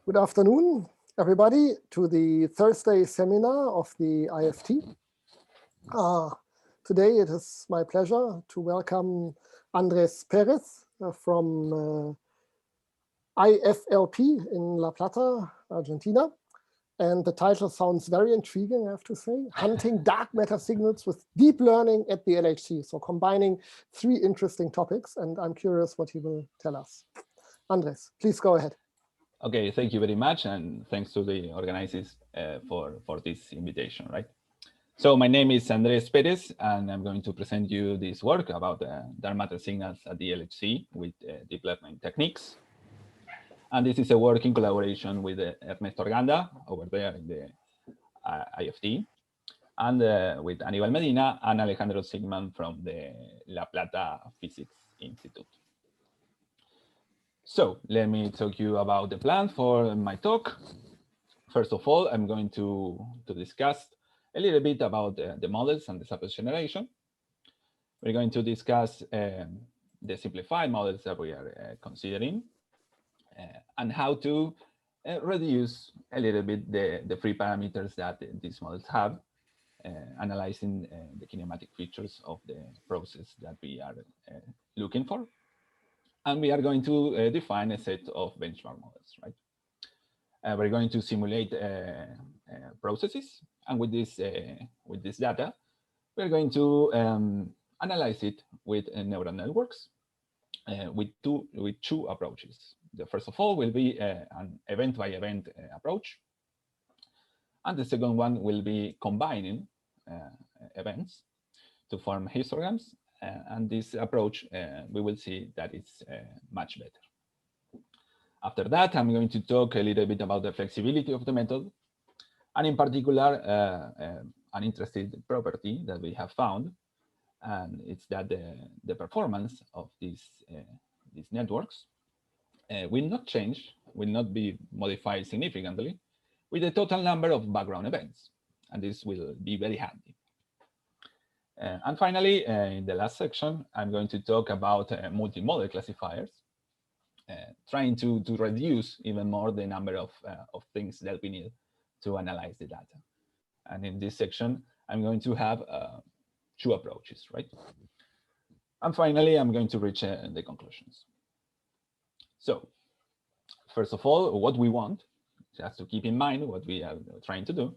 Good afternoon, everybody, to the Thursday seminar of the IFT. Today it is my pleasure to welcome Andres Perez from IFLP in La Plata, Argentina. And the title sounds very intriguing, I have to say. Hunting dark matter signals with deep learning at the LHC. So combining three interesting topics, and I'm curious what he will tell us. Andres, please go ahead. Okay, thank you very much, and thanks to the organizers for this invitation, right? So my name is Andres Perez, and I'm going to present you this work about dark matter signals at the LHC with deep learning techniques. And this is a work in collaboration with Ernesto Arganda over there in the IFT, and with Aníbal Medina and Alejandro Sigman from the La Plata Physics Institute. So let me talk you about the plan for my talk. First of all, I'm going to discuss a little bit about the models and the surface generation. We're going to discuss the simplified models that we are considering and how to reduce a little bit the free parameters that these models have, analyzing the kinematic features of the process that we are looking for. And we are going to define a set of benchmark models, right? We're going to simulate processes, and with this data, we're going to analyze it with neural networks with two approaches. The first of all will be an event-by-event approach, and the second one will be combining events to form histograms. And this approach, we will see that it's much better. After that, I'm going to talk a little bit about the flexibility of the method, and in particular, an interesting property that we have found, and it's that the performance of these networks will not change, will not be modified significantly with the total number of background events, and this will be very handy. And finally, in the last section, I'm going to talk about multi-model classifiers, trying to reduce even more the number of things that we need to analyze the data. And in this section, I'm going to have two approaches, right? And finally, I'm going to reach the conclusions. So first of all, what we want, just to keep in mind what we are trying to do,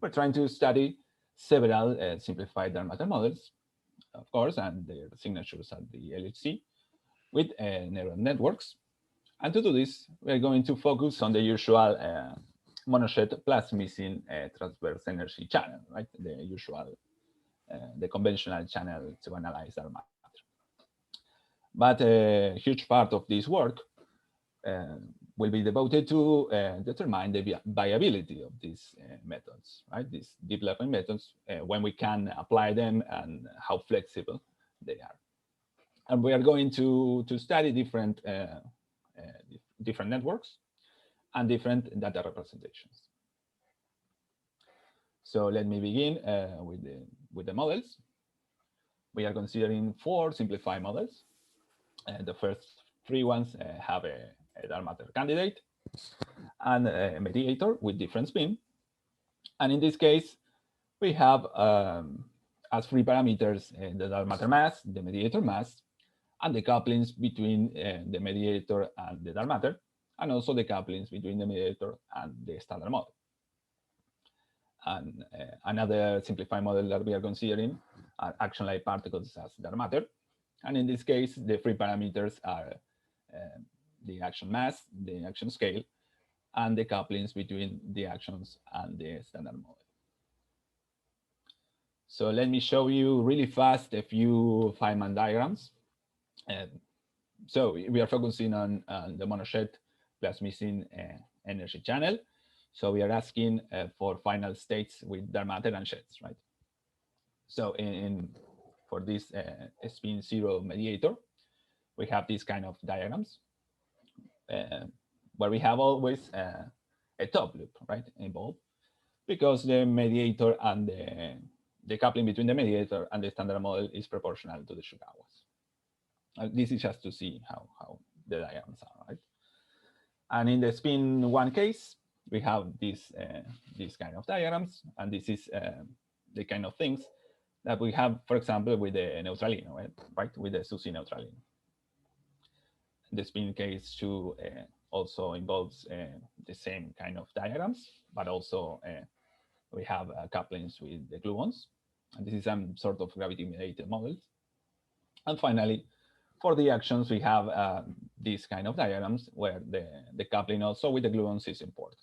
we're trying to study several simplified dark matter models, of course, and their signatures at the LHC with neural networks. And to do this, we're going to focus on the usual monojet plus missing transverse energy channel, right? The usual, the conventional channel to analyze dark matter. But a huge part of this work will be devoted to determine the viability of these methods, right? These deep learning methods, when we can apply them and how flexible they are. And we are going to study different networks and different data representations. So let me begin with the models. We are considering 4 simplified models. The first 3 ones have a dark matter candidate and a mediator with different spin. And in this case, we have as free parameters the dark matter mass, the mediator mass, and the couplings between the mediator and the dark matter, and also the couplings between the mediator and the standard model. And another simplified model that we are considering are action-like particles as dark matter. And in this case, the free parameters are the action mass, the action scale, and the couplings between the actions and the standard model. So let me show you really fast a few Feynman diagrams. So we are focusing on the monojet plus missing energy channel. So we are asking for final states with dark matter and jets, right? So for this spin 0 mediator, we have these kind of diagrams where we have always a top loop, right, involved, because the mediator and the coupling between the mediator and the standard model is proportional to the Shukawas. This is just to see how the diagrams are, right? And in the spin 1 case, we have these kind of diagrams, and this is the kind of things that we have, for example, with the neutralino, right? With the SUSY neutralino. The spin case 2 also involves the same kind of diagrams, but also we have couplings with the gluons. And this is some sort of gravity-mediated models. And finally, for the actions, we have these kind of diagrams where the coupling also with the gluons is important.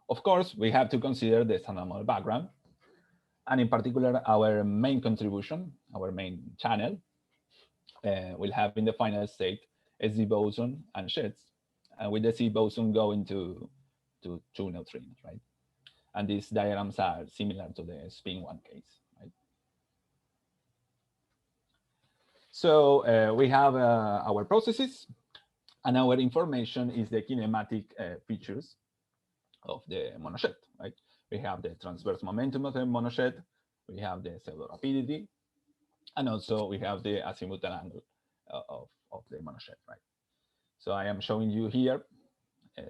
Of course, we have to consider the standard model background, and in particular, our main contribution, our main channel, will have in the final state a Z boson and jets, and with the Z boson going to two neutrinos, right? And these diagrams are similar to the spin 1 case, right? So we have our processes, and our information is the kinematic features of the monojet, right? We have the transverse momentum of the monojet, we have the pseudo rapidity, and also we have the azimuthal angle of the monojet, right? So I am showing you here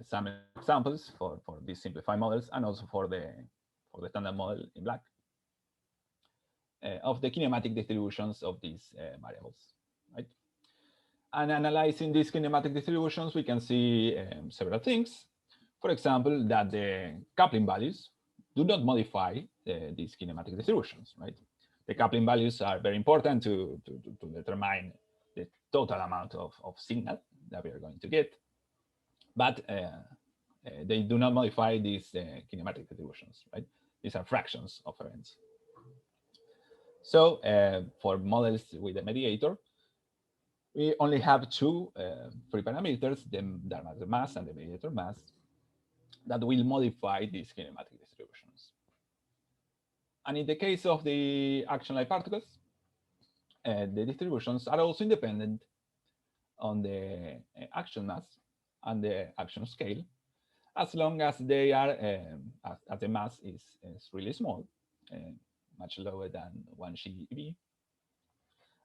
some examples for these simplified models, and also for the standard model in black of the kinematic distributions of these variables, right? And analyzing these kinematic distributions, we can see several things. For example, that the coupling values do not modify these kinematic distributions, right? The coupling values are very important to determine the total amount of signal that we are going to get, but they do not modify these kinematic distributions, right? These are fractions of events. So for models with a mediator, we only have two free parameters, the matter mass and the mediator mass, that will modify these kinematic distributions. And in the case of the action-like particles, the distributions are also independent on the action mass and the action scale, as long as they are, as the mass is really small, much lower than 1 GeV,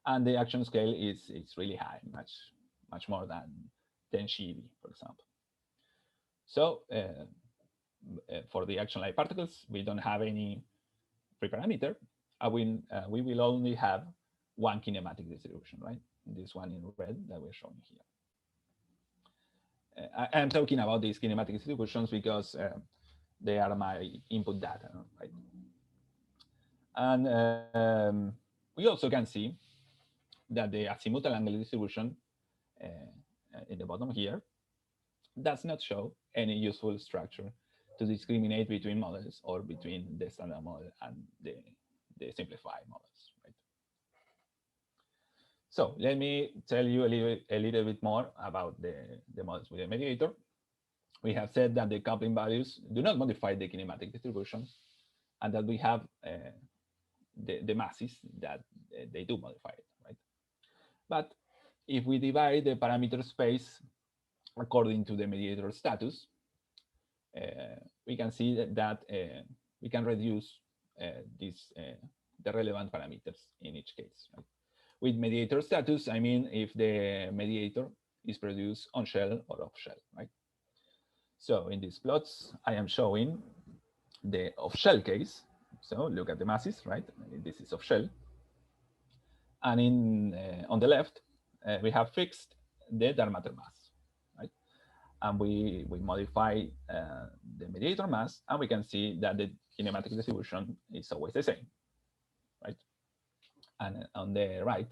and the action scale is really high, much more than 10 GeV, for example. So for the action-like particles, we don't have any free parameter. We will only have one kinematic distribution, right? This one in red that we're showing here. I'm talking about these kinematic distributions because they are my input data, right? And we also can see that the azimuthal angle distribution in the bottom here does not show any useful structure to discriminate between models or between the standard model and the simplified models, right? So let me tell you a little bit more about the models with the mediator. We have said that the coupling values do not modify the kinematic distributions, and that we have the masses that they do modify it, right? But if we divide the parameter space according to the mediator status, we can see that we can reduce the relevant parameters in each case, right? With mediator status, I mean if the mediator is produced on shell or off shell, right? So in these plots, I am showing the off shell case. So look at the masses, right? This is off shell. And on the left, we have fixed the dark matter mass, right? And we modify the mediator mass, and we can see that the kinematic distribution is always the same, right? And on the right,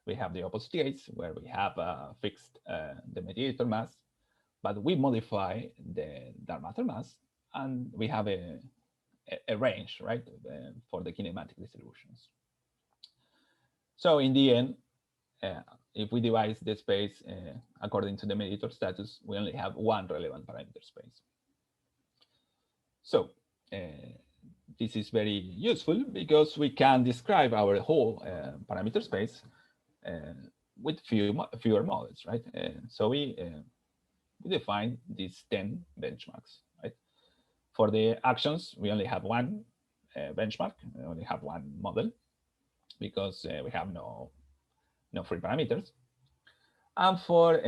we have the opposite case where we have fixed the mediator mass, but we modify the dark matter mass, and we have a range, right, for the kinematic distributions. So in the end, if we divide the space according to the mediator status, we only have one relevant parameter space. So this is very useful because we can describe our whole parameter space with fewer models, right? So we define these 10 benchmarks, right? For the actions, we only have one benchmark. We only have one model because we have no free parameters. And for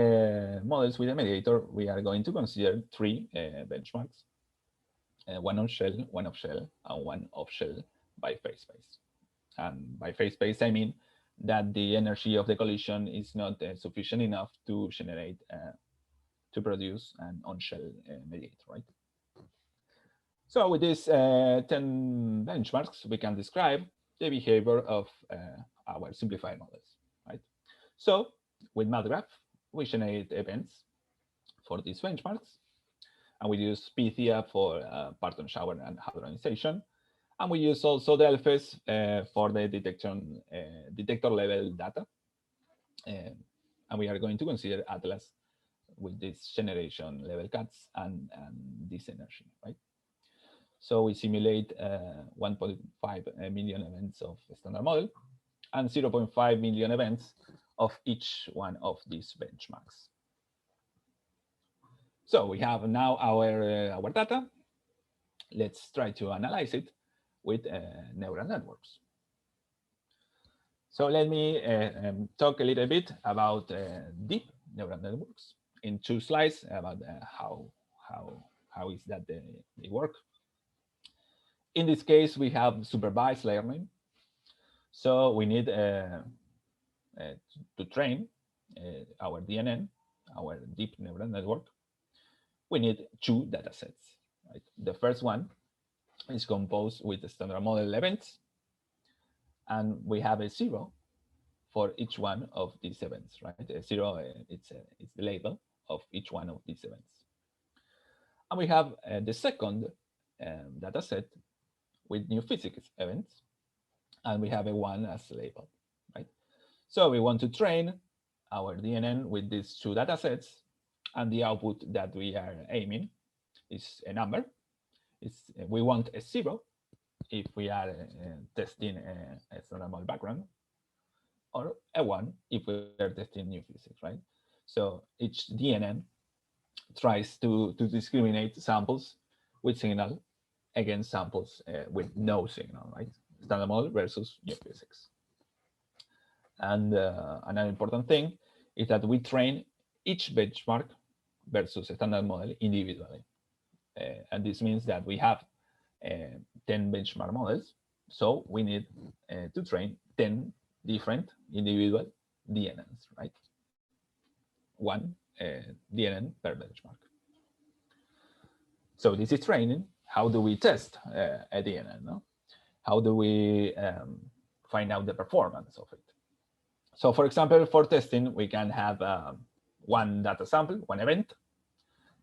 models with a mediator, we are going to consider three benchmarks, one on shell, one off shell, and one off shell by phase space. And by phase space, I mean that the energy of the collision is not sufficient enough to generate, to produce an on-shell mediator, right? So with these 10 benchmarks, we can describe the behavior of our simplified models, right? So with MathGraph, we generate events for these benchmarks, and we use Pythia for Parton shower and hadronization, and we use also Delphis for the detector level data, and we are going to consider Atlas with this generation level cuts and this energy, right? So we simulate 1.5 million events of standard model and 0.5 million events of each one of these benchmarks. So we have now our data. Let's try to analyze it with neural networks. So let me talk a little bit about deep neural networks in 2 slides about how is that they work. In this case, we have supervised learning. So we need to train our DNN, our deep neural network. We need 2 data sets. Right? The first one is composed with the standard model events, and we have a 0 for each one of these events. Right? A 0, it's the label of each one of these events. And we have the second data set with new physics events, and we have a 1 as label, right? So we want to train our DNN with these 2 data sets, and the output that we are aiming is a number. We want a 0 if we are testing a standard model background, or a 1 if we are testing new physics, right? So each DNN tries to discriminate samples with signal against samples with no signal, right? Standard model versus new physics. And another important thing is that we train each benchmark versus a standard model individually. And this means that we have 10 benchmark models, so we need to train 10 different individual DNNs, right? 1 DNN per benchmark. So this is training. How do we test a DNN? No? How do we find out the performance of it? So for example, for testing, we can have 1 data sample, 1 event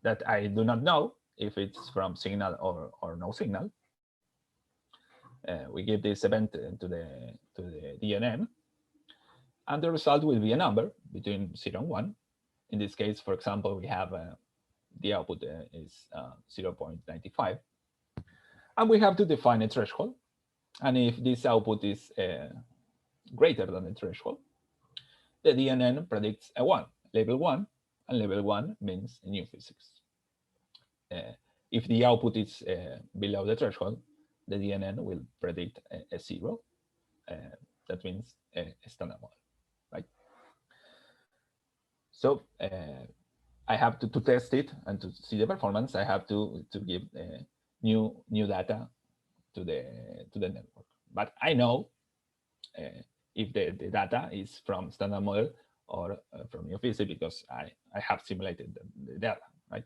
that I do not know if it's from signal or no signal. We give this event to the DNN, and the result will be a number between 0 and 1. In this case, for example, we have the output is 0.95. And we have to define a threshold. And if this output is greater than the threshold, the DNN predicts a 1, label 1, and label 1 means new physics. If the output is below the threshold, the DNN will predict a 0. That means a standard model, right? So I have to test it, and to see the performance, I have to give new data to the network. But I know if the data is from standard model or from new physics, because I have simulated the data, right?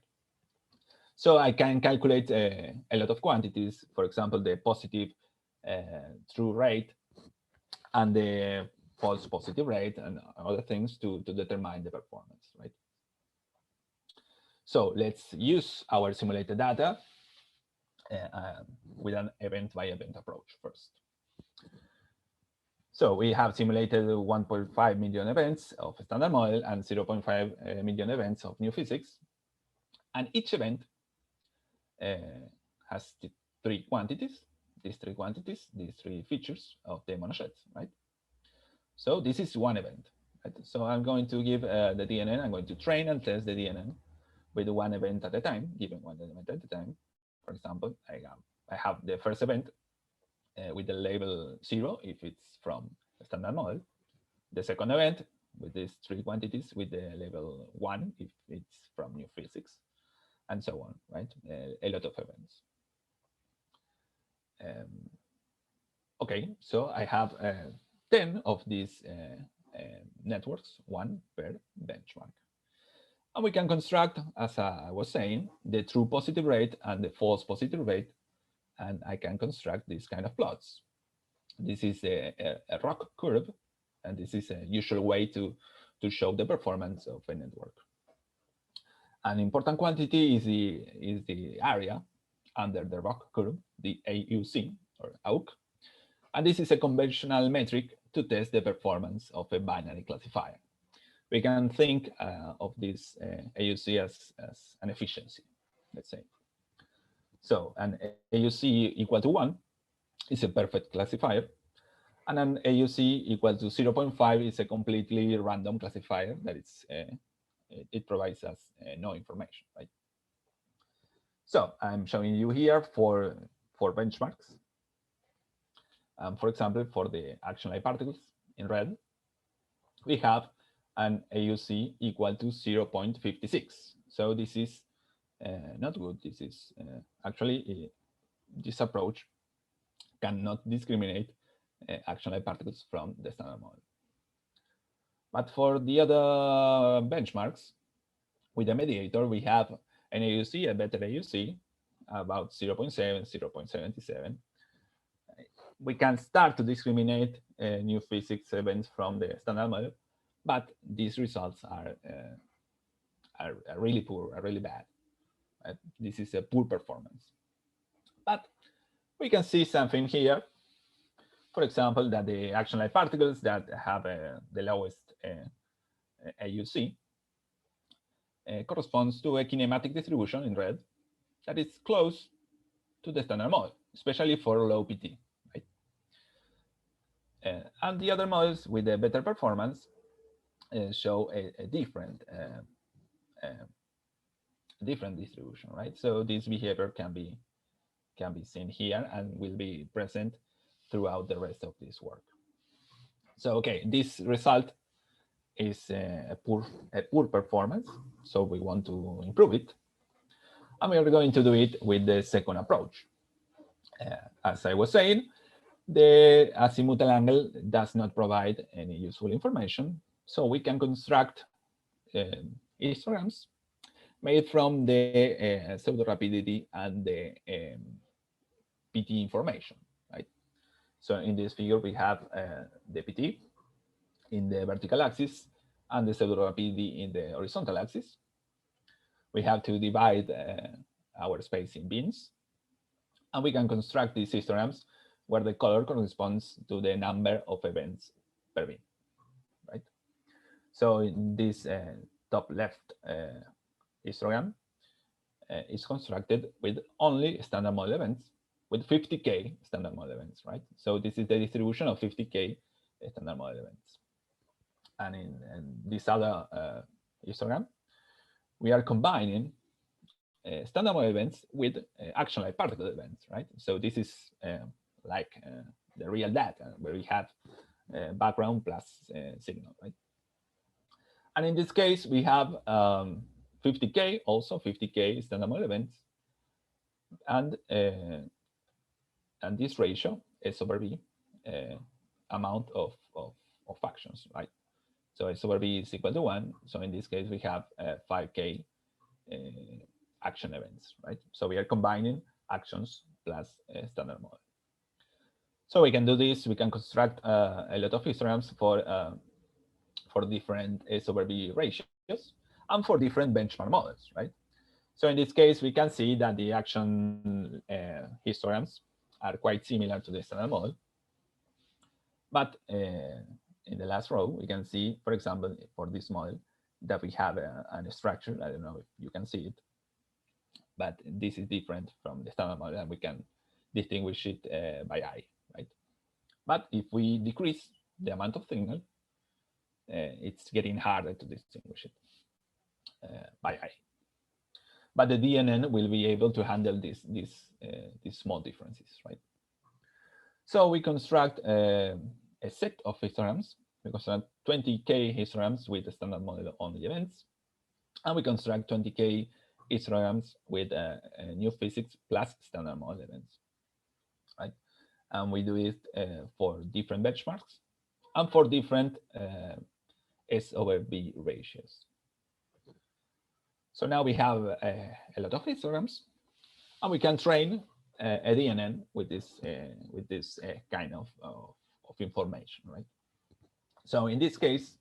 So I can calculate a lot of quantities, for example, the positive true rate and the false positive rate and other things to determine the performance, right? So let's use our simulated data with an event-by-event approach first. So we have simulated 1.5 million events of standard model and 0.5 million events of new physics. And each event has 3 quantities, these 3 features of the monojet, right? So this is 1 event, right? So I'm going to give the DNN, I'm going to train and test the DNN with 1 event at a time, given 1 event at a time. For example, I have the first event with the label 0 if it's from a standard model, the second event with these three quantities with the level 1 if it's from new physics, and so on, right? A lot of events. Okay, so I have 10 of these networks, one per benchmark. And we can construct, as I was saying, the true positive rate and the false positive rate, and I can construct these kind of plots. This is a ROC curve, and this is a usual way to show the performance of a network. An important quantity is the area under the ROC curve, the AUC or AUC, and this is a conventional metric to test the performance of a binary classifier. We can think of this AUC as an efficiency, let's say. So an AUC equal to 1 is a perfect classifier, and an AUC equal to 0.5 is a completely random classifier that it provides us no information, right? So I'm showing you here for benchmarks. For example, for the action light particles in red, we have an AUC equal to 0.56. So this is not good. This is actually this approach cannot discriminate action light particles from the standard model. But for the other benchmarks, with the mediator, we have an AUC, a better AUC, about 0.7, 0.77. We can start to discriminate new physics events from the standard model, but these results are really poor, are really bad. This is a poor performance. But we can see something here. For example, that the action light particles that have the lowest AUC corresponds to a kinematic distribution in red that is close to the standard model, especially for low PT. Right? And the other models with a better performance show a different distribution, right? So this behavior can be seen here and will be present throughout the rest of this work. So okay, this result is a poor performance, so we want to improve it, and we are going to do it with the second approach. As I was saying, the azimuthal angle does not provide any useful information, so we can construct histograms made from the pseudo rapidity and the PT information, right? So in this figure, we have the PT in the vertical axis and the pseudo rapidity in the horizontal axis. We have to divide our space in bins, and we can construct these histograms where the color corresponds to the number of events per bin, right? So in this top left histogram is constructed with only standard model events, with 50K standard model events, right? So this is the distribution of 50K standard model events. And in this other histogram, we are combining standard model events with action light particle events, right? So this is like the real data where we have background plus signal, right? And in this case, we have 50K, also 50K standard model events, and this ratio, S over V, amount of actions, right? So S over V is equal to 1. So in this case, we have 5K action events, right? So we are combining actions plus standard model. So we can do this. We can construct a lot of histograms for different S over V ratios and for different benchmark models, right? So in this case, we can see that the action histograms are quite similar to the standard model. But in the last row, we can see, for example, for this model, that we have a structure. I don't know if you can see it, but this is different from the standard model, and we can distinguish it by eye, right? But if we decrease the amount of signal, it's getting harder to distinguish it by eye. But the DNN will be able to handle these small differences, right? So we construct a set of histograms. We construct 20K histograms with standard model only events, and we construct 20K histograms with new physics plus standard model events, right? And we do it for different benchmarks and for different S/B ratios. So now we have a lot of histograms, and we can train a DNN with this kind of information, right? So in this case,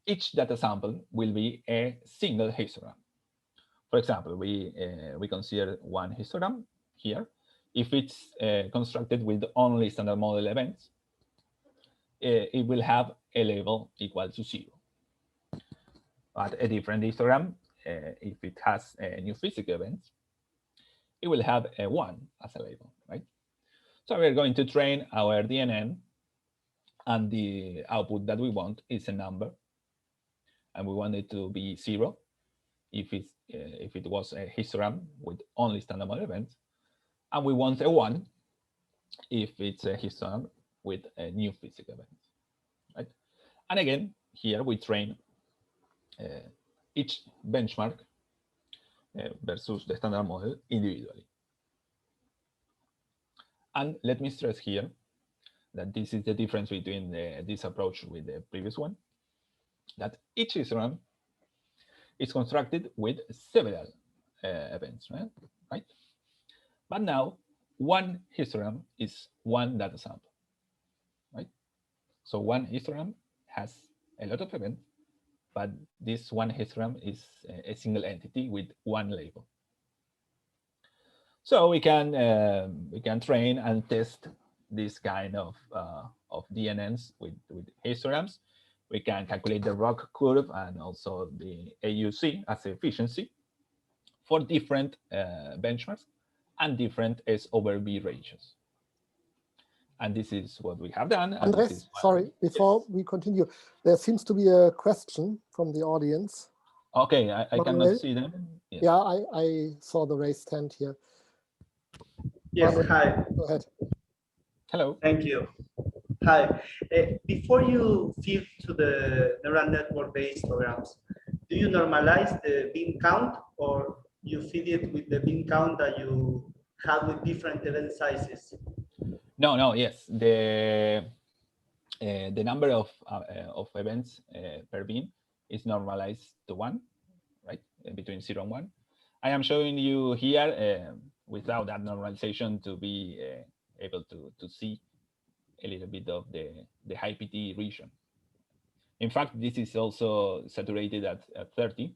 each data sample will be a single histogram. For example, we consider one histogram here. If it's constructed with only standard model events, it will have a label equal to 0. But a different histogram, if it has new physics events, it will have a 1 as a label, right? So we're going to train our DNN, and the output that we want is a number, and we want it to be 0 if it was a histogram with only standard model events, and we want a 1 if it's a histogram with a new physics events, right? And again, here we train each benchmark versus the standard model individually. And let me stress here that this is the difference between this approach with the previous one, that each histogram is constructed with several events, right? But now one histogram is one data sample, right? So one histogram has a lot of events, but this one histogram is a single entity with one label. So we can train and test this kind of DNNs with histograms. We can calculate the ROC curve and also the AUC as efficiency for different benchmarks and different S/B ratios. And this is what we have done. Andres, sorry, before we continue, there seems to be a question from the audience. Okay, I cannot see them. Yes. Yeah, I saw the raised hand here. Yes, hi. Go ahead. Hello. Thank you. Hi. Before you feed to the neural network-based histograms, do you normalize the beam count, or you feed it with the beam count that you have with different event sizes? No, yes. The number of events per beam is normalized to 1, right? Between 0 and 1. I am showing you here without that normalization to be able to see a little bit of the high PT region. In fact, this is also saturated at 30,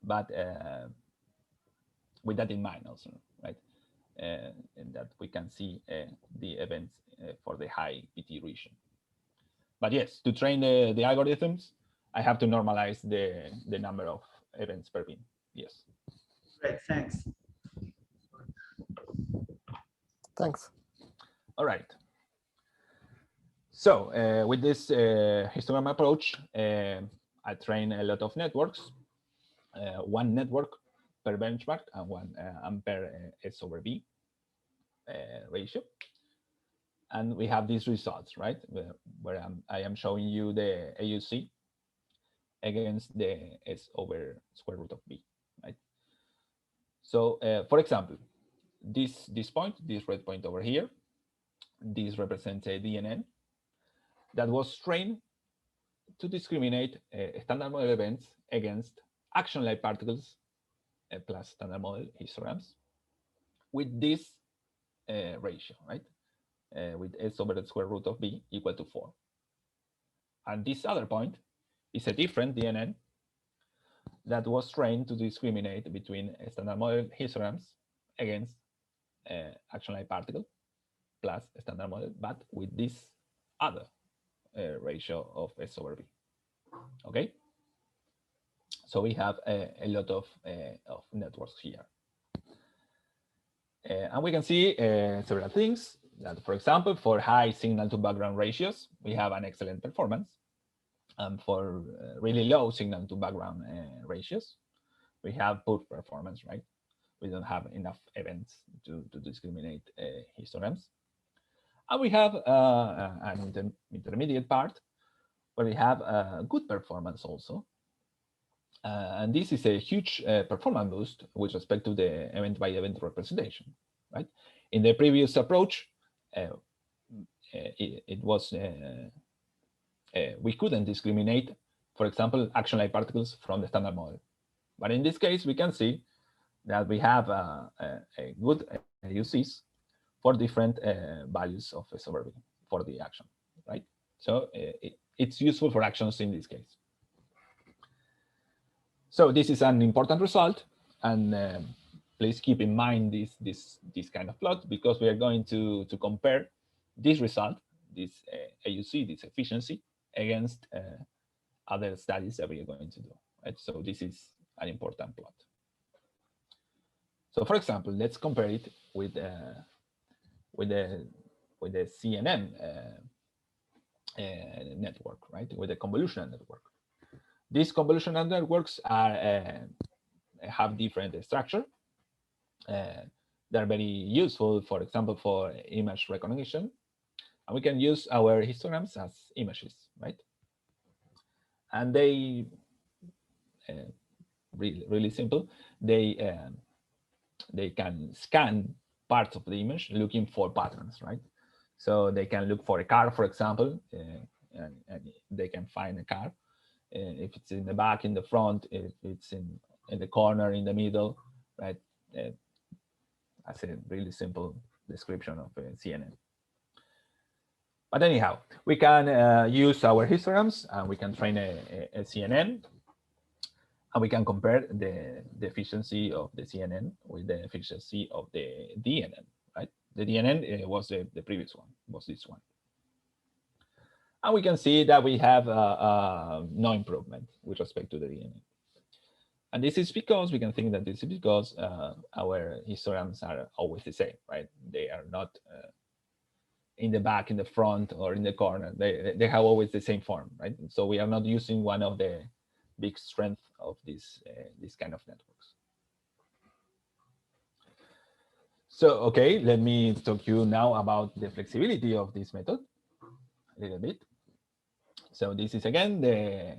but with that in mind also, right? And that we can see the events for the high PT region. But yes, to train the algorithms, I have to normalize the number of events per beam. Yes. Great, thanks. Thanks. All right. So with this histogram approach, I train a lot of networks, one network per benchmark and one per S/B ratio. And we have these results, right? Where I am showing you the AUC against the S/√B, right? So for example, this red point over here, this represents a DNN that was trained to discriminate standard model events against action-like particles plus standard model histograms with this ratio, right? With S/√B equal to 4. And this other point is a different DNN that was trained to discriminate between standard model histograms against action-like particle plus standard model, but with this other ratio of S/B. Okay, so we have a lot of networks here, and we can see several things. That, for example, for high signal to background ratios, we have an excellent performance, and for really low signal to background ratios, we have poor performance. Right, we don't have enough events to discriminate histograms. And we have an intermediate part where we have good performance also. And this is a huge performance boost with respect to the event-by-event representation, right? In the previous approach, it was we couldn't discriminate, for example, action-like particles from the standard model. But in this case, we can see that we have a good UCs for different values of S over V for the action, right? So it's useful for actions in this case. So this is an important result, and please keep in mind this kind of plot, because we are going to compare this result, this AUC, this efficiency, against other studies that we are going to do. Right? So this is an important plot. So for example, let's compare it with the CNN network, right? With the convolutional network. These convolutional networks are have different structure. They're very useful, for example, for image recognition, and we can use our histograms as images, right? And they really simple. They can scan parts of the image looking for patterns, right? So they can look for a car, for example, and they can find a car. If it's in the back, in the front, if it's in the corner, in the middle, right? That's a really simple description of CNN. But anyhow, we can use our histograms, and we can train a CNN, and we can compare the efficiency of the CNN with the efficiency of the DNN, right? The DNN was the previous one, was this one. And we can see that we have no improvement with respect to the DNN. And this is because, we can think that this is because our histograms are always the same, right? They are not in the back, in the front, or in the corner. They have always the same form, right? So we are not using one of the big strengths of this kind of networks. So, okay, let me talk to you now about the flexibility of this method a little bit. So this is again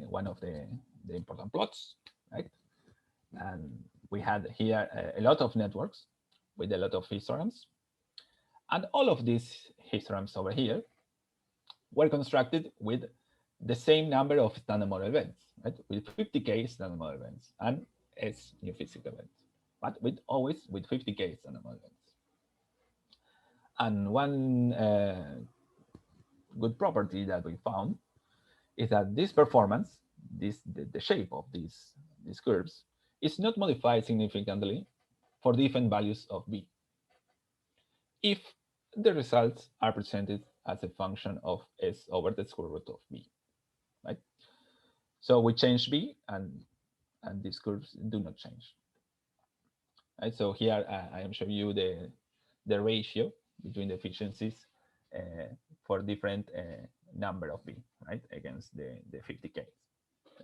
one of the important plots, right? And we had here a lot of networks with a lot of histograms. And all of these histograms over here were constructed with the same number of standard model events, right? With 50K standard model events and S new physics events, but always with 50K standard model events. And one good property that we found is that this performance, the shape of these curves, is not modified significantly for different values of B, if the results are presented as a function of S over the square root of B, right? So we change B, and these curves do not change. Right? So here I am showing you the ratio between the efficiencies for different number of B, right, against the 50K.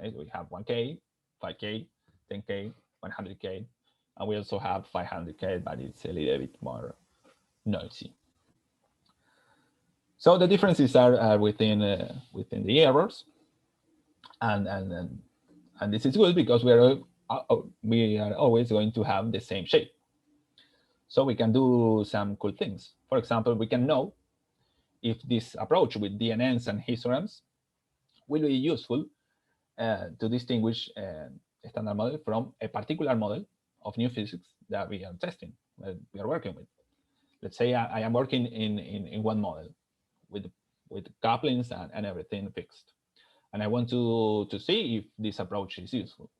Right? We have 1K, 5K, 10K, 100K, and we also have 500K, but it's a little bit more noisy. So the differences are within the errors, and this is good because we are always going to have the same shape. So we can do some cool things. For example, we can know if this approach with DNNs and histograms will be useful to distinguish a standard model from a particular model of new physics that we are testing, that we are working with. Let's say I am working in one model with couplings and everything fixed, and I want to see if this approach is useful.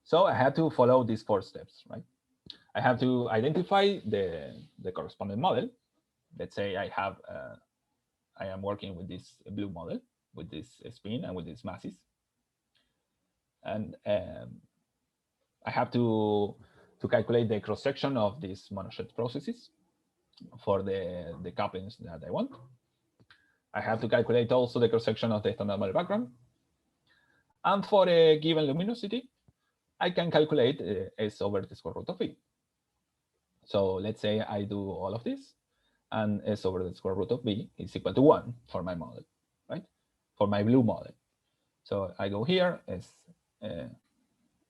So I have to follow these 4 steps, right? I have to identify the corresponding model. Let's say I am working with this blue model, with this spin and with these masses. And I have to calculate the cross-section of these monojet processes for the couplings that I want. I have to calculate also the cross-section of the standard model background. And for a given luminosity, I can calculate S over the square root of V. So let's say I do all of this, and S over the square root of V is equal to 1 for my model, right? for my blue model. So I go here as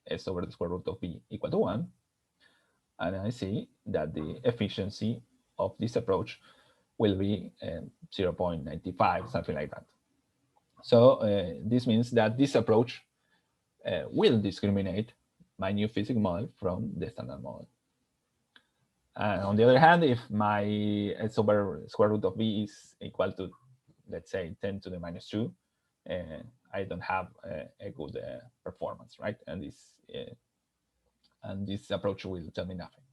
S over the square root of B equal to 1. And I see that the efficiency of this approach will be 0.95, something like that. So this means that this approach will discriminate my new physics model from the standard model. And on the other hand, if my S over square root of B is equal to, let's say, 10 to the minus 2, I don't have a good performance, right? And this approach will tell me nothing.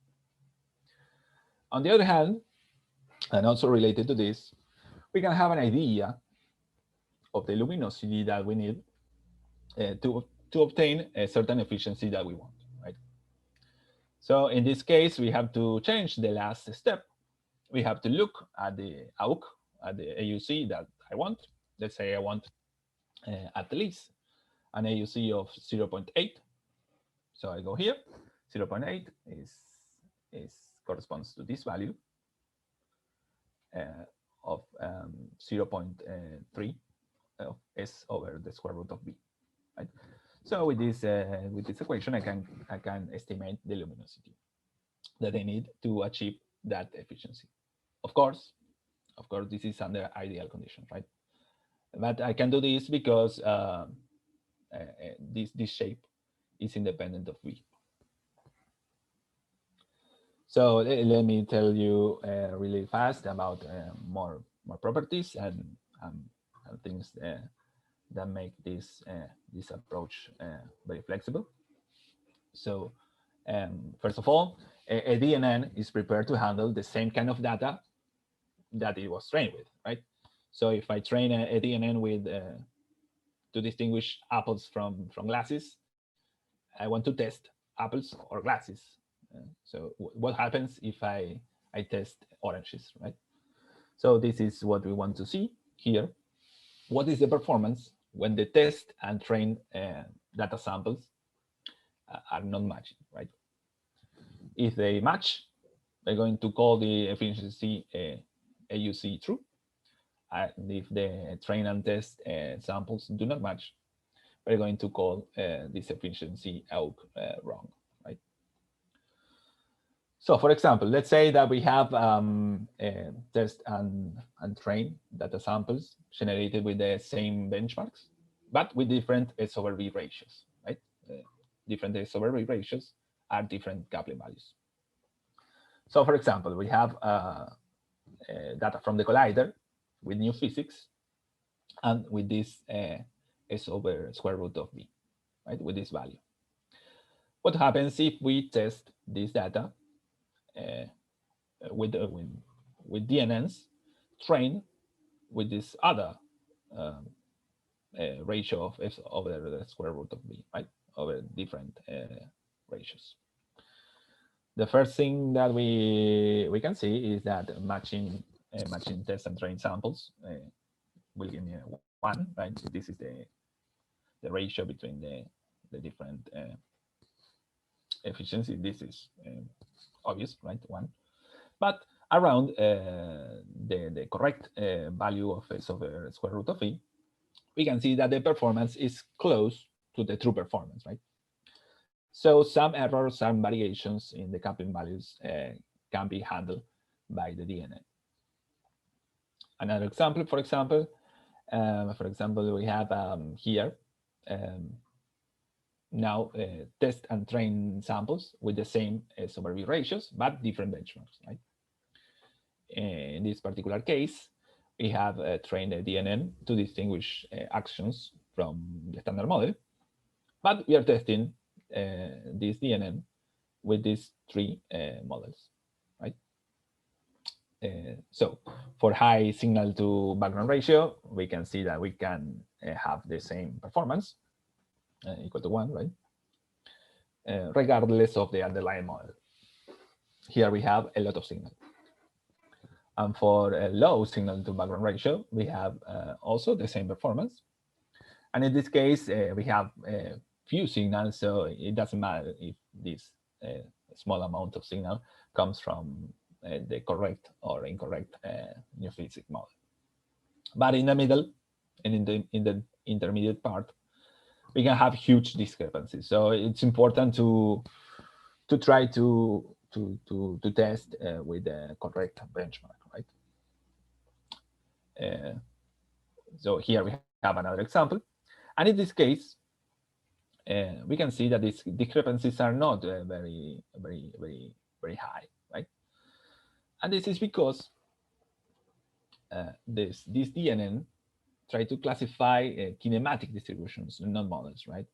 On the other hand, and also related to this, we can have an idea of the luminosity that we need to obtain a certain efficiency that we want, right? So in this case, we have to change the last step. We have to look at the AUC, at the AUC that I want. Let's say I want at least an AUC of 0.8. So I go here. 0.8 corresponds to this value of 0.3 of S over the square root of B. Right? So with this equation, I can estimate the luminosity that I need to achieve that efficiency. Of course, this is under ideal conditions, right? But I can do this because this shape is independent of V. So let me tell you really fast about more properties and things that make this approach very flexible. So first of all, a DNN is prepared to handle the same kind of data that it was trained with, right? So if I train a DNN with to distinguish apples from glasses, I want to test apples or glasses. So what happens if I test oranges, right? So this is what we want to see here. What is the performance when the test and trained data samples are not matching, right? If they match, we're going to call the efficiency AUC true. And if the train and test samples do not match, we're going to call this efficiency AUC wrong, right? So for example, let's say that we have test and train data samples generated with the same benchmarks, but with different S over V ratios, right? Different S over V ratios are different coupling values. So for example, we have data from the collider with new physics and with this S over square root of V, right, with this value. What happens if we test this data with DNNs trained with this other ratio of S over the square root of V, right, over different ratios? The first thing that we can see is that matching test and train samples will give me a 1, right? So this is the ratio between the different efficiency. This is obvious, right? 1. But around the correct value of S over square root of V, we can see that the performance is close to the true performance, right? So some errors, some variations in the coupling values can be handled by the DNN. Another example, for example, we have here now test and train samples with the same S over V ratios, but different benchmarks, right? In this particular case, we have trained a DNN to distinguish actions from the standard model, but we are testing this DNN with these 3 models, right? So for high signal to background ratio, we can see that we can have the same performance, equal to 1, right? Regardless of the underlying model. Here we have a lot of signal. And for a low signal to background ratio, we have also the same performance. And in this case, we have few signals, so it doesn't matter if this small amount of signal comes from the correct or incorrect new physics model. But in the middle, and in the intermediate part, we can have huge discrepancies. So it's important to try to test with the correct benchmark, right? So here we have another example, and in this case, we can see that these discrepancies are not very high, right? And this is because this DNN try to classify kinematic distributions, not models, right?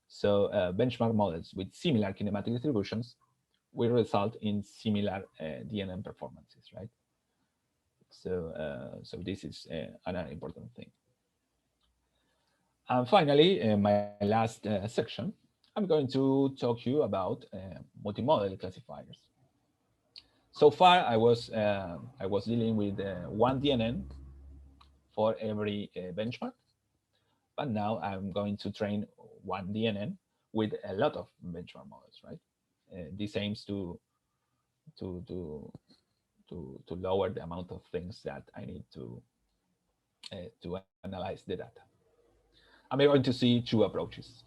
So benchmark models with similar kinematic distributions will result in similar DNN performances, right? So so this is another important thing. And finally, my last section, I'm going to talk to you about multimodal classifiers. So far, I was dealing with one DNN for every benchmark, but now I'm going to train one DNN with a lot of benchmark models, right? This aims to lower the amount of things that I need to analyze the data. I'm going to see two approaches.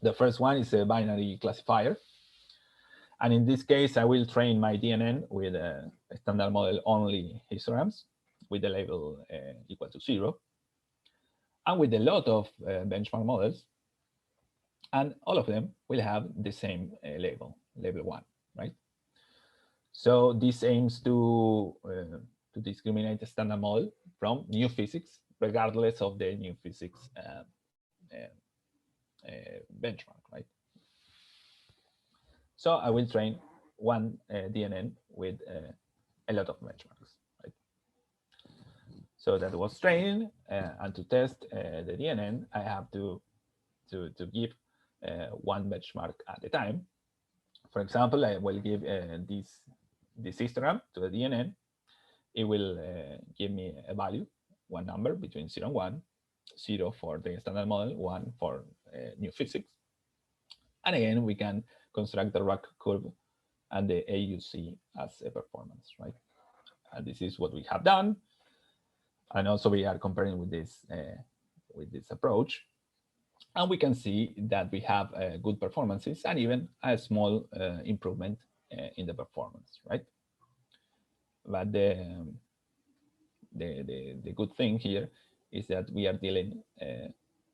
The first one is a binary classifier. And in this case, I will train my DNN with a standard model only histograms with the label equal to 0, and with a lot of benchmark models, and all of them will have the same label 1, right? So this aims to discriminate the standard model from new physics, regardless of the new physics benchmark, right? So I will train one DNN with a lot of benchmarks, right? So that was training, and to test the DNN, I have to give one benchmark at a time. For example, I will give this histogram to the DNN. It will give me a value, one number between 0 and 1, 0 for the standard model, 1 for new physics. And again, we can construct the RAC curve and the AUC as a performance, right? And this is what we have done. And also we are comparing with this approach. And we can see that we have good performances and even a small improvement in the performance, right? But the good thing here is that we are dealing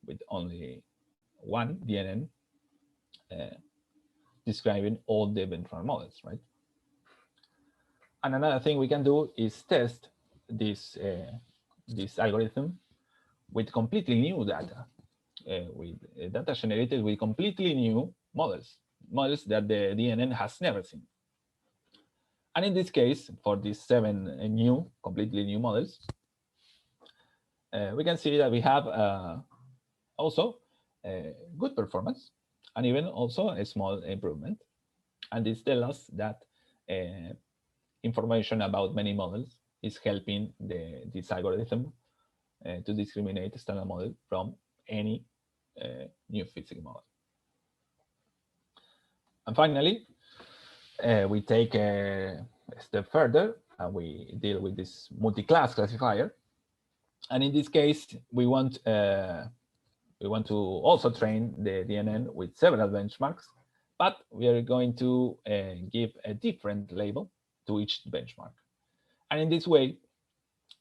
with only one DNN describing all the benchmark models, right? And another thing we can do is test this algorithm with completely new data, with data generated with completely new models that the DNN has never seen. And in this case, for these 7 new, completely new models, we can see that we have also good performance and even also a small improvement. And this tells us that information about many models is helping this algorithm to discriminate the standard model from any new physics model. And finally, we take a step further and we deal with this multi-class classifier. And in this case, we want to also train the DNN with several benchmarks, but we are going to give a different label to each benchmark. And in this way,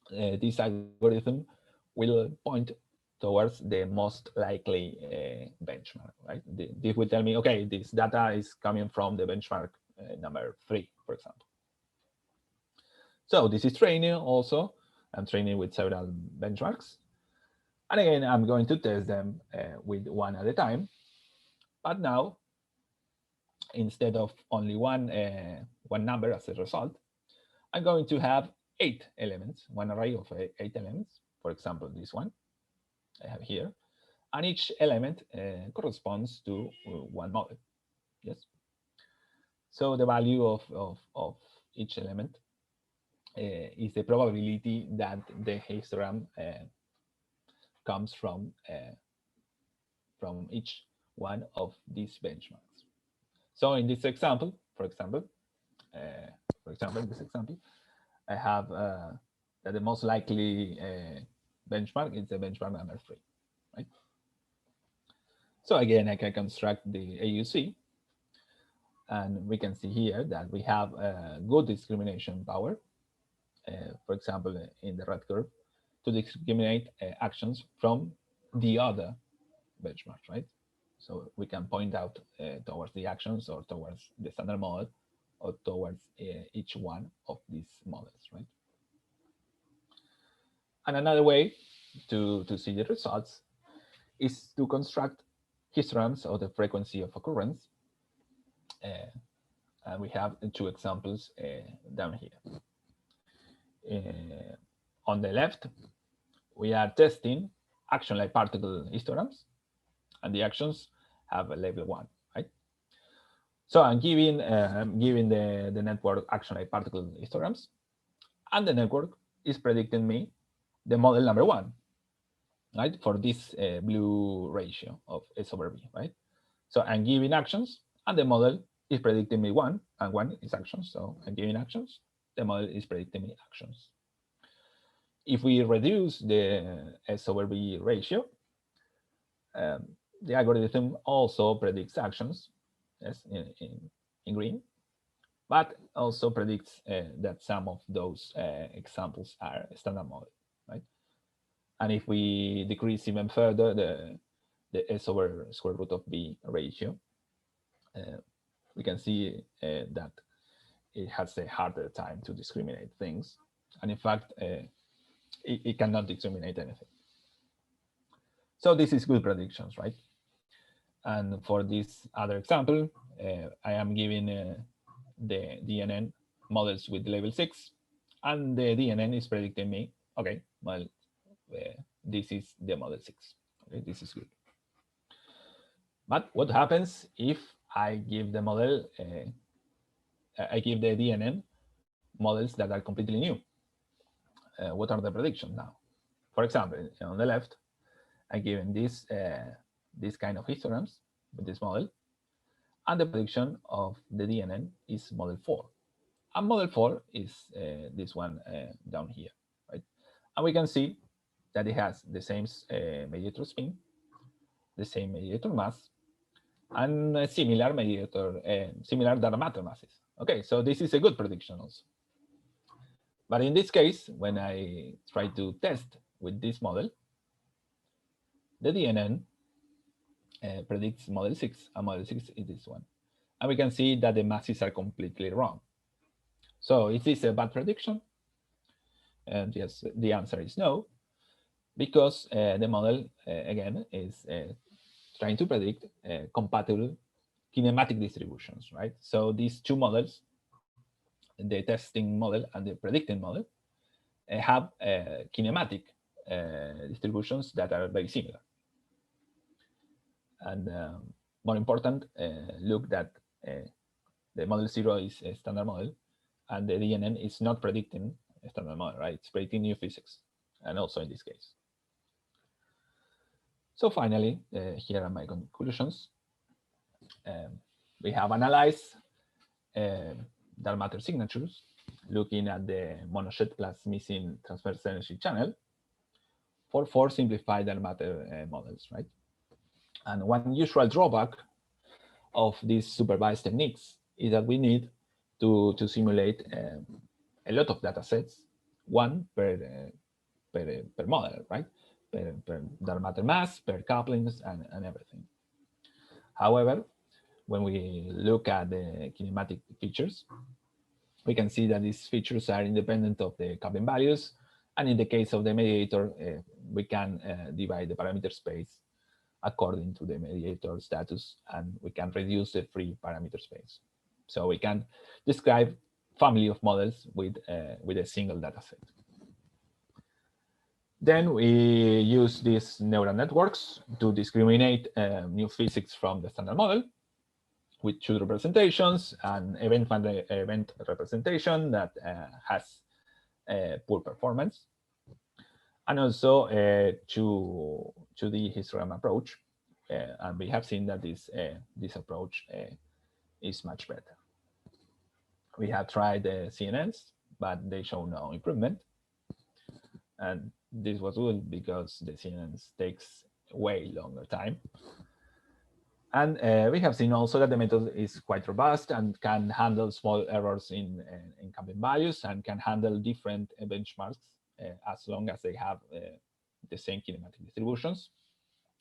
this algorithm will point towards the most likely benchmark, right? This will tell me, okay, this data is coming from the benchmark number 3, for example. So this is training also. I'm training with several benchmarks. And again, I'm going to test them with one at a time. But now, instead of only one number as a result, I'm going to have 8 elements, one array of 8 elements. For example, this one I have here. And each element corresponds to one model. Yes. So the value of each element is the probability that the histogram comes from each one of these benchmarks. So in this example, for example, in this example, I have that the most likely benchmark is the benchmark number 3, right? So again, I can construct the AUC, and we can see here that we have a good discrimination power, for example, in the red curve, to discriminate actions from the other benchmarks, right? So we can point out towards the actions or towards the standard model or towards each one of these models, right? And another way to see the results is to construct histograms of the frequency of occurrence. And we have 2 examples down here. On the left, we are testing action-like particle histograms, and the actions have a label 1, right? So I'm giving the network action-like particle histograms, and the network is predicting me the model number 1, right? For this blue ratio of S/V, right? So I'm giving actions, and the model is predicting me 1, and 1 is actions. So I'm giving actions, the model is predicting me actions. If we reduce the S/V ratio, the algorithm also predicts actions, yes, in green, but also predicts that some of those examples are standard model, right? And if we decrease even further the S/√B ratio, we can see that it has a harder time to discriminate things. And in fact, it cannot discriminate anything. So this is good predictions, right? And for this other example, I am giving the DNN models with level 6, and the DNN is predicting me, okay, well, this is the model 6. Okay, this is good. But what happens if I give the model, I give the DNN models that are completely new? What are the predictions now? For example, on the left, I'm given this kind of histograms with this model, and the prediction of the DNN is model 4. And model 4 is this one down here, right? And we can see that it has the same mediator spin, the same mediator mass, and similar similar data matter masses. Okay, so this is a good prediction also. But in this case, when I try to test with this model, the DNN predicts model 6, and model 6 is this one. And we can see that the masses are completely wrong. So is this a bad prediction? And yes, the answer is no, because the model, again, is trying to predict compatible kinematic distributions, right? So these 2 models, the testing model and the predicting model, have kinematic distributions that are very similar. And more important, look that the model 0 is a standard model, and the DNN is not predicting a standard model, right? It's predicting new physics, and also in this case. So finally, here are my conclusions. We have analyzed dark matter signatures, looking at the monojet plus missing transverse energy channel for 4 simplified dark matter models, right? And one usual drawback of these supervised techniques is that we need to simulate a lot of data sets, one per model, right? Per dark matter mass, per couplings, and everything. However, when we look at the kinematic features, we can see that these features are independent of the coupling values. And in the case of the mediator, we can divide the parameter space according to the mediator status, and we can reduce the free parameter space. So we can describe family of models with a single data set. Then we use these neural networks to discriminate new physics from the standard model with 2 representations, an event representation that has poor performance, and also to the histogram approach. And we have seen that this approach is much better. We have tried the CNNs, but they show no improvement. And this was good because the CNN takes way longer time. And we have seen also that the method is quite robust and can handle small errors in incumbent values and can handle different benchmarks as long as they have the same kinematic distributions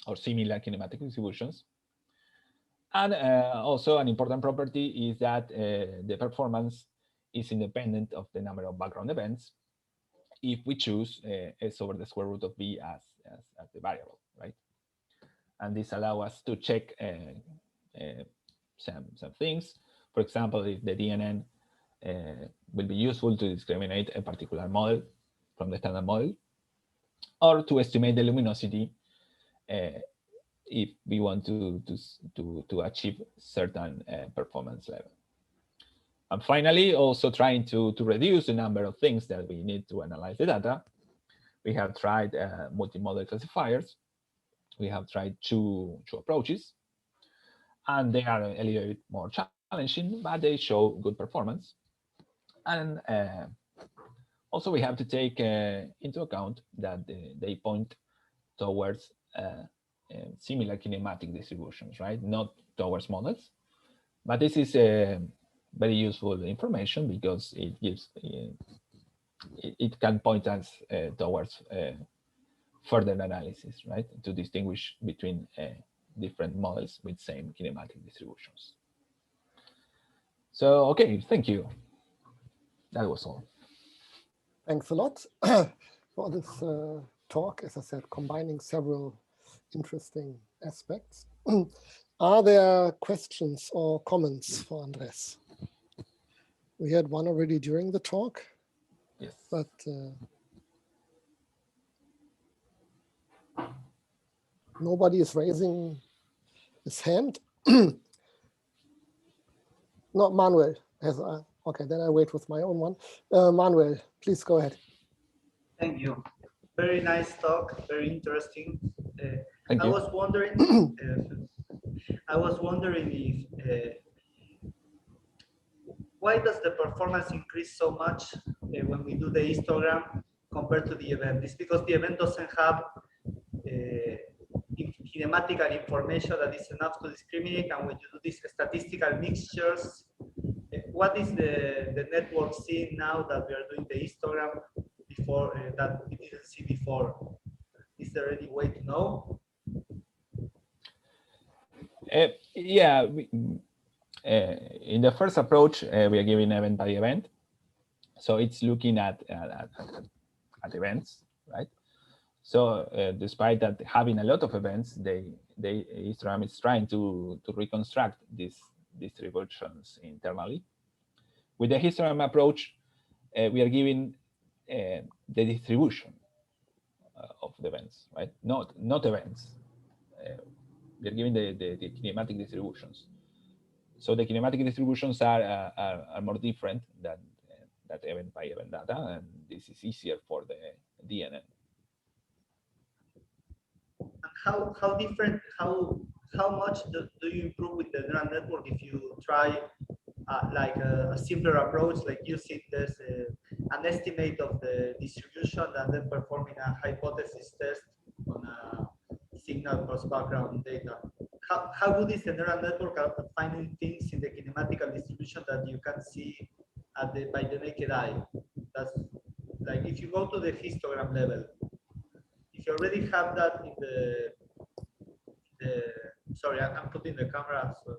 or similar kinematic distributions. And also an important property is that the performance is independent of the number of background events if we choose s over the square root of b as the variable, right? And this allows us to check some things. For example, if the DNN will be useful to discriminate a particular model from the standard model, or to estimate the luminosity if we want to achieve certain performance level. And finally, also trying to reduce the number of things that we need to analyze the data. We have tried multi-model classifiers. We have tried two approaches, and they are a little bit more challenging, but they show good performance. And also we have to take into account that they point towards similar kinematic distributions, right? Not towards models. But this is very useful information because it gives it can point us towards further analysis, right? To distinguish between different models with same kinematic distributions. So, okay, thank you. That was all. Thanks a lot for this talk, as I said, combining several interesting aspects. Are there questions or comments for Andres? We had one already during the talk. Yes. But nobody is raising his hand. Not Manuel. Okay, then I wait with my own one. Manuel, please go ahead. Thank you. Very nice talk. Very interesting. Thank you. I was wondering if why does the performance increase so much when we do the histogram compared to the event? It's because the event doesn't have kinematical information that is enough to discriminate, and when you do these statistical mixtures, what is the network seeing now that we are doing the histogram before that we didn't see before? Is there any way to know? Yeah, in the first approach, we are giving event by event. So it's looking at events, right? So despite that having a lot of events, histogram is trying to reconstruct these distributions internally. With the histogram approach, we are giving the distribution of the events, right? Not events. We are giving the kinematic distributions. So the kinematic distributions are more different than that event by event data, and this is easier for the DNN. How different? How much do you improve with the neural network if you try like a simpler approach, like using this an estimate of the distribution and then performing a hypothesis test on a signal plus background data? How good is the neural network at finding things in the kinematical distribution that you can see by the naked eye? That's like if you go to the histogram level, if you already have that in the sorry, I'm putting the camera so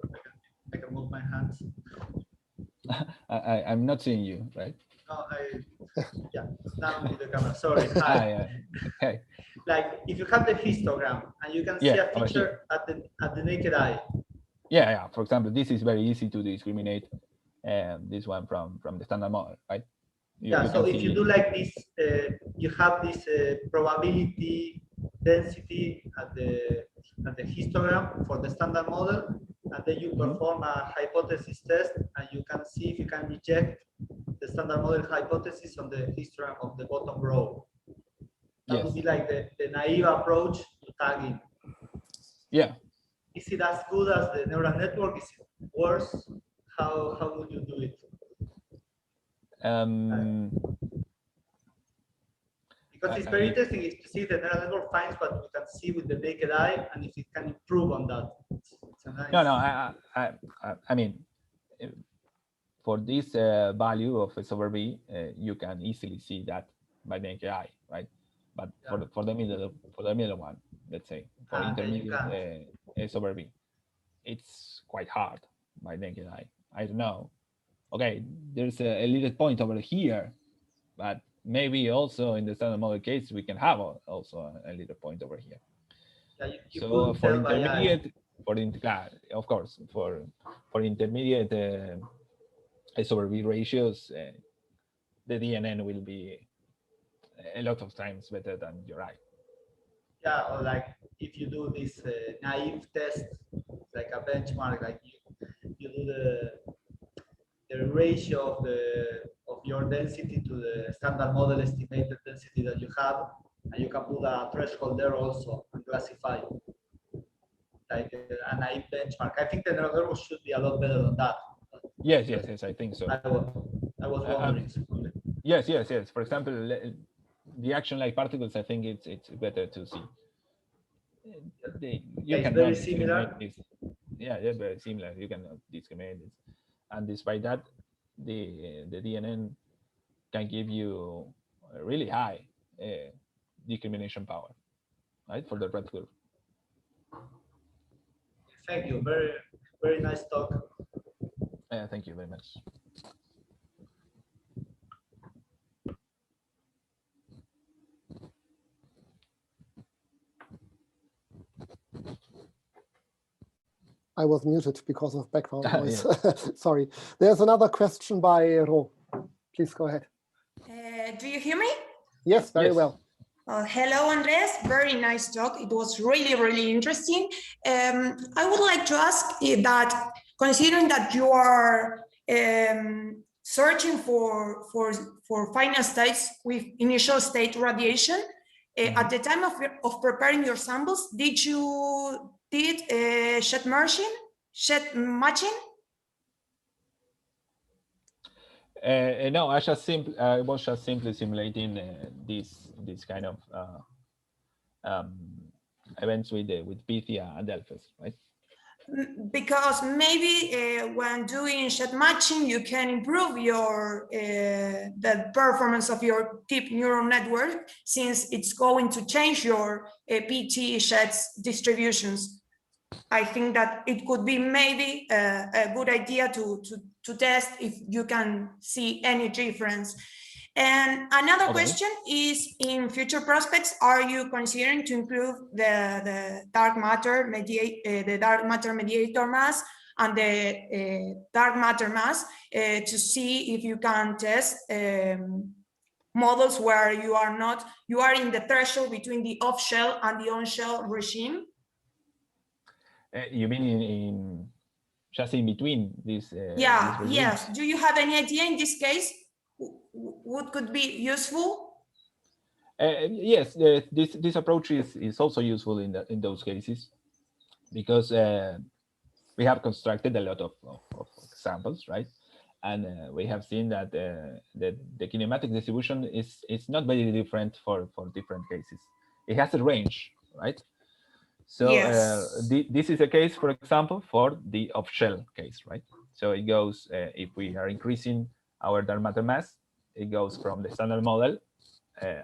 I can move my hands. I'm not seeing you, right? No, yeah, now with the camera. Sorry. Hi. Yeah. Okay. Like if you have the histogram and you can see a feature at the naked eye. Yeah. For example, this is very easy to discriminate. This one from the standard model, right? You so if you do like this, you have this probability density at the histogram for the standard model, and then you perform a hypothesis test, and you can see if you can reject the standard model hypothesis on the histogram of the bottom row. That would be like the naive approach to tagging. Yeah. Is it as good as the neural network? Is it worse? How would you do it? Because it's very interesting is to see the neural network finds what we can see with the naked eye, and if it can improve on that. It's a nice... No, I mean, for this value of S over B, you can easily see that by naked eye, right? But for the middle one, let's say for intermediate S over B, it's quite hard by naked eye. I don't know. Okay, there's a little point over here, but maybe also in the standard model case we can have also a little point over here. Yeah, you so for intermediate, of course, for intermediate S over B ratios, the DNN will be a lot of times better than your eye. Yeah, or like if you do this naive test, like a benchmark, like you do the ratio of your density to the standard model estimated density that you have, and you can put a threshold there also and classify like a naive benchmark. I think the neural network should be a lot better than that. Yes, I think so. I was wondering. Yes. For example, the action-like particles, I think it's better to see. It's very similar. Yeah, very similar. You cannot discriminate this, and despite that, the DNN can give you a really high discrimination power, right, for the red curve. Thank you. Very nice talk. Thank you very much. I was muted because of background noise. Sorry. There's another question by Ro. Please go ahead. Do you hear me? Yes, very well. Hello, Andres. Very nice talk. It was really interesting. I would like to ask that, considering that you are searching for final states with initial state radiation, at the time of preparing your samples, did you shed matching? No, I was just simply simulating this kind of events with Pythia and Delphis, right? Because maybe when doing shed matching, you can improve your the performance of your deep neural network, since it's going to change your PT sheds distributions. I think that it could be maybe a good idea to test if you can see any difference. And another question is, in future prospects, are you considering to improve the dark matter mediator mass and the dark matter mass to see if you can test models where you are in the threshold between the off-shell and the on-shell regime? You mean just in between these? Yes. Do you have any idea in this case? What could be useful? Yes, this approach is also useful in those cases, because we have constructed a lot of samples, right? And we have seen that the kinematic distribution is not very different for different cases. It has a range, right? So yes. This is a case, for example, for the off-shell case, right? So it goes, if we are increasing our dark matter mass, it goes from the standard model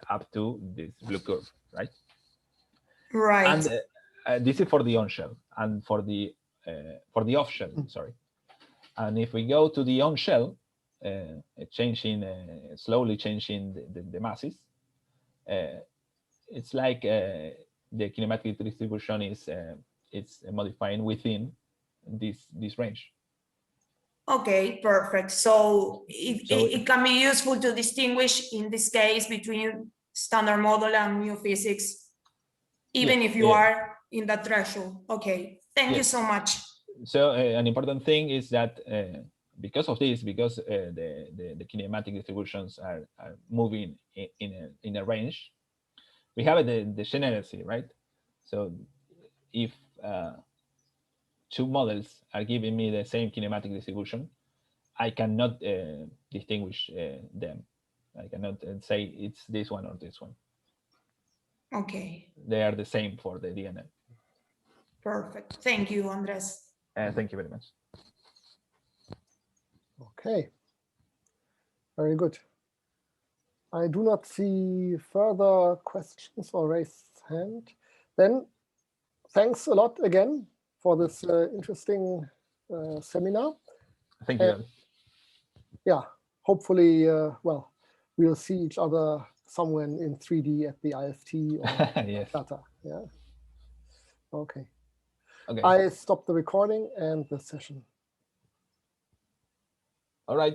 up to this blue curve, right? Right. And this is for the on-shell, and for the off-shell, sorry. And if we go to the on-shell, slowly changing the masses, it's like the kinematic distribution is it's modifying within this range. Okay, perfect. So it can be useful to distinguish in this case between standard model and new physics, even if you are in that threshold. Okay, thank you so much. So an important thing is that because of this, because the kinematic distributions are moving in a range, we have the degeneracy, right? So if two models are giving me the same kinematic distribution, I cannot distinguish them. I cannot say it's this one or this one. Okay, They are the same for the DNN. perfect. Thank you, Andres. Thank you very much. Okay, very good. I do not see further questions or raised hand. Then thanks a lot again for this interesting seminar. Thank you. Yeah, hopefully, well, we'll see each other somewhere in 3D at the IFT or Yes. data. Yeah. Okay. Okay. I stop the recording and the session. All right.